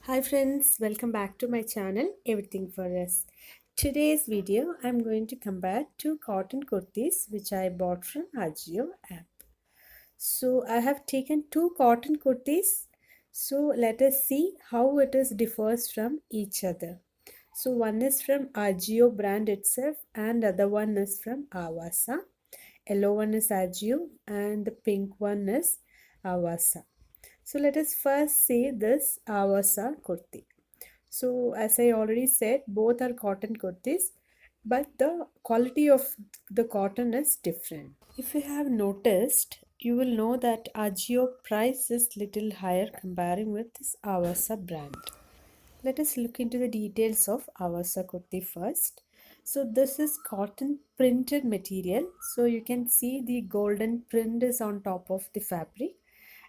Hi friends, welcome back to my channel Everything for Us. Today's video I'm going to compare two cotton kurtis which I bought from Ajio app. So I have taken two cotton kurtis. So let us see how it is differs from each other. So one is from Ajio brand itself and other one is from Avasa. Yellow one is Ajio and the pink one is Avasa. So let us first see this Avasa kurti. So as I already said, both are cotton kurtis, but the quality of the cotton is different. If you have noticed, you will know that Ajio price is little higher comparing with this Avasa brand. Let us look into the details of Avasa kurti first. So this is cotton printed material. So you can see the golden print is on top of the fabric,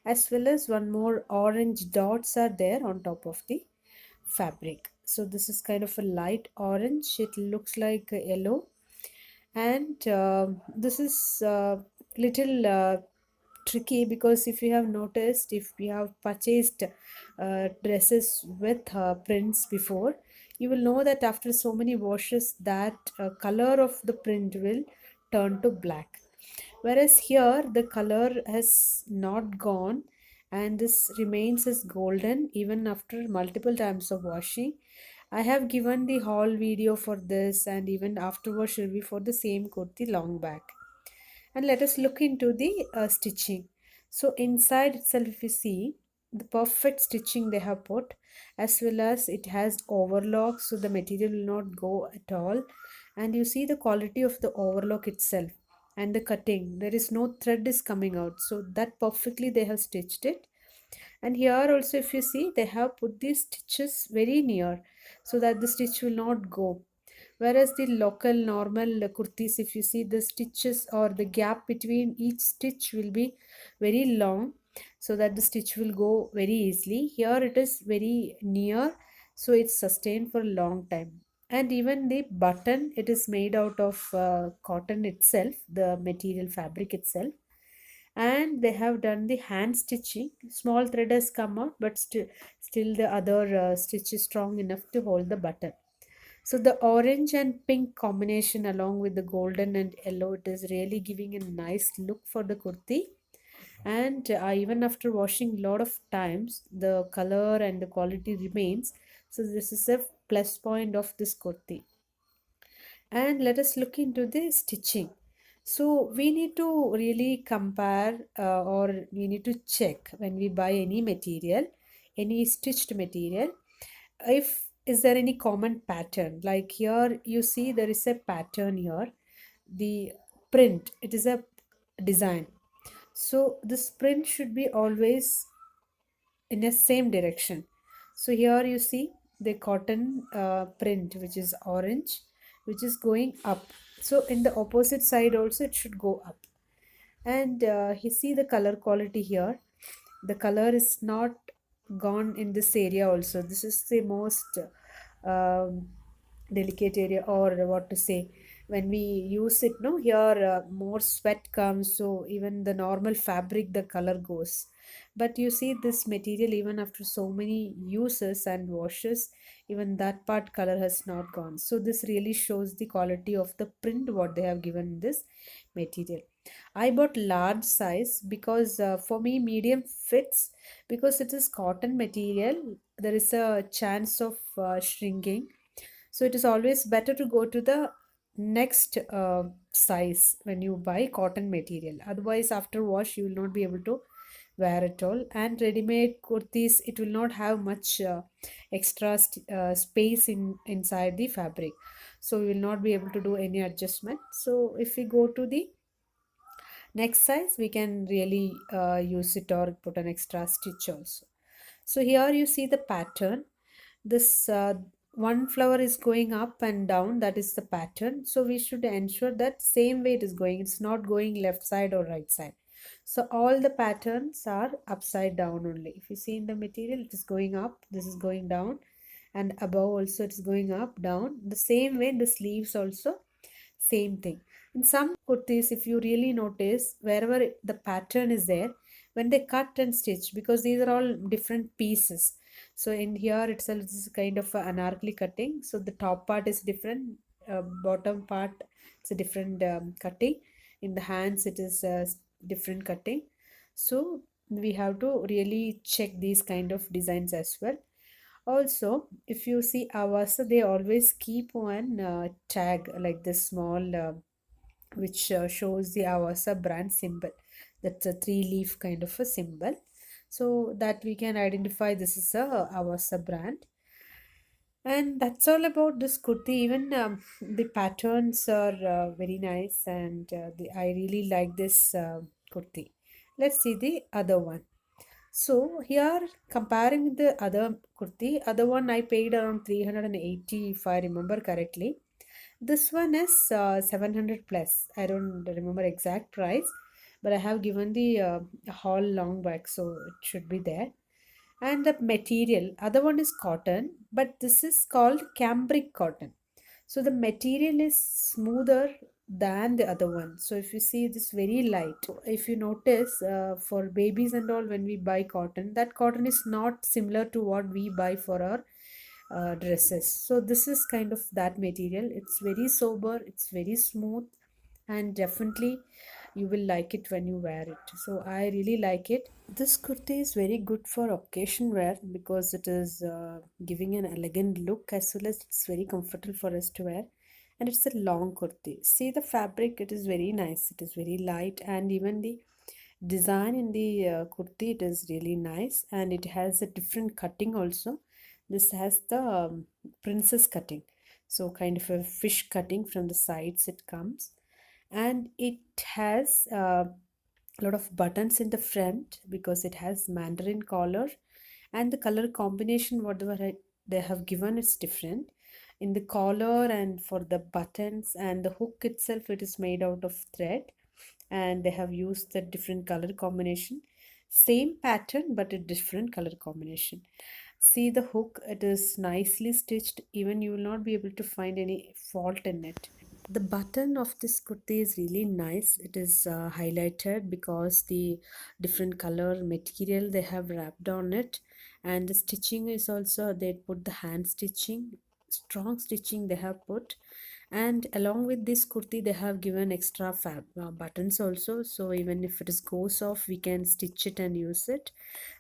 as well as one more orange dots are there on top of the fabric. So this is kind of a light orange. It looks like a yellow, and this is little tricky because if you have noticed, if we have purchased dresses with prints before, you will know that after so many washes that color of the print will turn to black, whereas here the color has not gone and this remains as golden even after multiple times of washing. I have given the haul video for this and even afterwash review for the same kurti long back. And let us look into the stitching. So inside itself, if you see the perfect stitching they have put, as well as it has overlock, so the material will not go at all. And you see the quality of the overlock itself and the cutting. There is no thread is coming out, so that perfectly they have stitched it. And here also, if you see, they have put these stitches very near so that the stitch will not go. Whereas the local normal kurtis, if you see, the stitches or the gap between each stitch will be very long so that the stitch will go very easily. Here it is very near, so it's sustained for a long time. And even the button, it is made out of cotton itself, the material fabric itself, and they have done the hand stitching. Small thread has come out, but still the other stitch is strong enough to hold the button. So the orange and pink combination along with the golden and yellow, it is really giving a nice look for the kurti. And even after washing a lot of times, the color and the quality remains. So this is a plus point of this kurti. And let us look into the stitching. So we need to really compare or we need to check when we buy any material, any stitched material, if is there any common pattern. Like here you see there is a pattern here, the print, it is a design. So this print should be always in the same direction. So here you see the cotton print which is orange, which is going up. So in the opposite side also it should go up. And you see the color quality here. The color is not gone in this area also. This is the most um, delicate area, or what to say, when we use it, no, here more sweat comes, so even the normal fabric the color goes. But you see this material, even after so many uses and washes, even that part color has not gone. So this really shows the quality of the print what they have given in this material. I bought large size because for me medium fits, because it is cotton material. There is a chance of shrinking, so it is always better to go to the next size when you buy cotton material. Otherwise, after wash, you will not be able to wear it all. And ready-made kurtis, it will not have much extra space inside the fabric, so we will not be able to do any adjustment. So if we go to the next size, we can really use it or put an extra stitch also. So here you see the pattern. This one flower is going up and down, that is the pattern. So we should ensure that same way it is going, it's not going left side or right side. So all the patterns are upside down only. If you see in the material, it is going up, this is going down, and above also it is going up down. The same way the sleeves also, same thing. In some kurtis, if you really notice, wherever the pattern is there, when they cut and stitch, because these are all different pieces, So in here itself this is kind of a anarkali cutting. So the top part is different, bottom part it's a different cutting. In the hands it is different cutting. So we have to really check these kind of designs as well. Also, if you see Avasa, they always keep one tag like this small, which shows the Avasa brand symbol. That's a three-leaf kind of a symbol, so that we can identify this is a Avasa brand. And that's all about this kurti. Even the patterns are very nice, and I really like this kurti. Let's see the other one. So here comparing with the other kurti, other one I paid around 380 if I remember correctly. This one is 700 plus. I don't remember exact price, but I have given the haul long back, so it should be there. And the material, other one is cotton, but this is called cambric cotton. So the material is smoother than the other one. So if you see, it is very light. If you notice, for babies and all, when we buy cotton, that cotton is not similar to what we buy for our dresses. So this is kind of that material. It's very sober, it's very smooth, and definitely you will like it when you wear it. So I really like it. This kurti is very good for occasion wear because it is giving an elegant look, as well as it's very comfortable for us to wear. And it's a long kurti. See the fabric, it is very nice, it is very light, and even the design in the kurti, it is really nice, and it has a different cutting also. This has the princess cutting, so kind of a fish cutting from the sides it comes. And it has a lot of buttons in the front because it has mandarin collar, and the color combination whatever they have given is different in the collar and for the buttons. And the hook itself, it is made out of thread, and they have used the different color combination, same pattern but a different color combination. See the hook, it is nicely stitched, even you will not be able to find any fault in it. The button of this kurti is really nice. It is highlighted because the different color material they have wrapped on it, and the stitching is also, they put the hand stitching, strong stitching they have put. And along with this kurti they have given extra buttons also, so even if it is goes off we can stitch it and use it.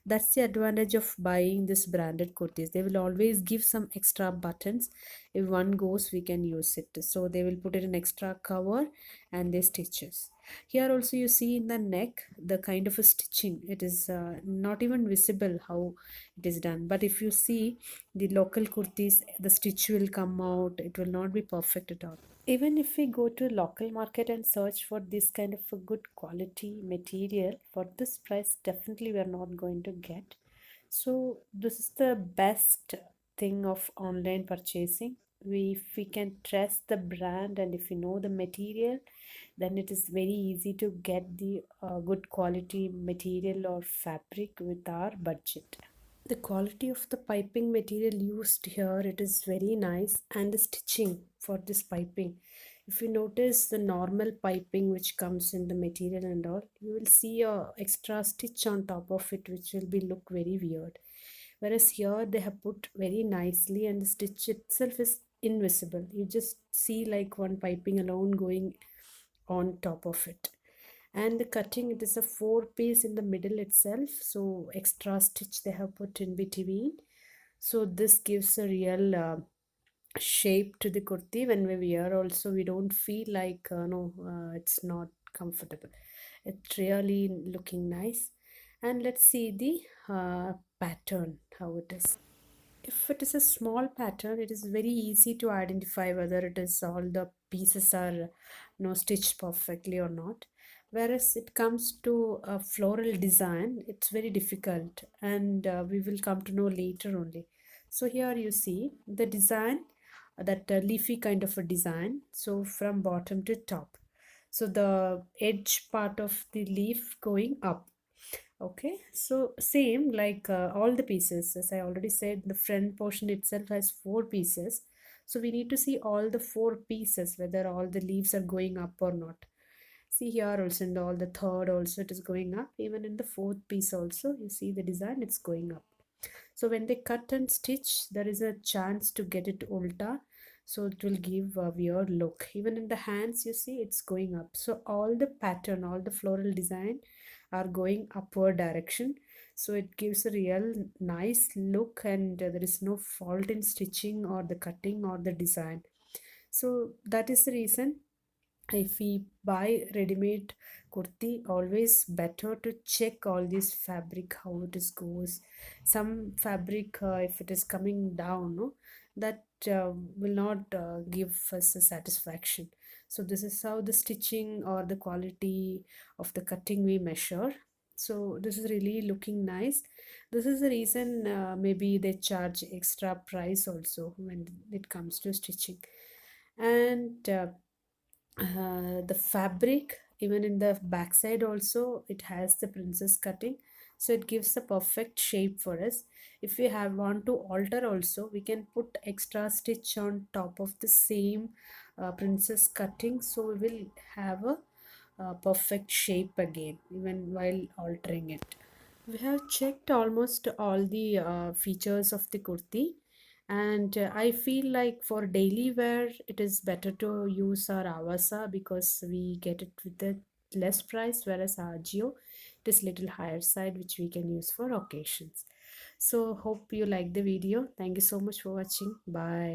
That's the advantage of buying this branded kurtis. They will always give some extra buttons. If one goes we can use it, so they will put it in extra cover and they stitches. Here also you see in the neck the kind of a stitching, it is not even visible how it is done. But if you see the local kurtis, the stitch will come out, it will not be perfect at all. Even if we go to local market and search for this kind of a good quality material for this price, definitely we are not going to get. So this is the best thing of online purchasing. If we can trust the brand and if we know the material, then it is very easy to get the good quality material or fabric with our budget. The quality of the piping material used here, it is very nice, and the stitching for this piping, if you notice the normal piping which comes in the material and all, you will see a extra stitch on top of it which will be look very weird, whereas here they have put very nicely and the stitch itself is invisible. You just see like one piping alone going on top of it. And the cutting, it is a 4 piece in the middle itself, so extra stitch they have put in between, so this gives a real shape to the kurti. When we wear also we don't feel like no it's not comfortable. It's really looking nice. And let's see the pattern how it is. If it is a small pattern, it is very easy to identify whether it is all the pieces are stitched perfectly or not. Whereas it comes to a floral design, it's very difficult, and we will come to know later only. So here you see the design, that leafy kind of a design. So from bottom to top. So the edge part of the leaf going up. Okay, so same like all the pieces, as I already said, the front portion itself has 4 pieces. So we need to see all the 4 pieces, whether all the leaves are going up or not. See here also in all the third also it is going up. Even in the fourth piece also, you see the design, it's going up. So when they cut and stitch, there is a chance to get it ulta, so it will give a weird look. Even in the hands, you see it's going up. So all the pattern, all the floral design are going upward direction. So it gives a real nice look, and there is no fault in stitching or the cutting or the design. So that is the reason if we buy ready-made kurti, always better to check all this fabric how it is goes. Some fabric, if it is coming down, no, that will not give us a satisfaction. So this is how the stitching or the quality of the cutting we measure. So this is really looking nice. This is the reason maybe they charge extra price also when it comes to stitching. And the fabric, even in the backside also, it has the princess cutting, so it gives a perfect shape for us. If we have want to alter also, we can put extra stitch on top of the same princess cutting, so we will have a perfect shape again even while altering it. We have checked almost all the features of the kurti, and I feel like for daily wear it is better to use our Avasa because we get it with a less price, whereas Ajio it is little higher side, which we can use for occasions. So hope you like the video. Thank you so much for watching. Bye.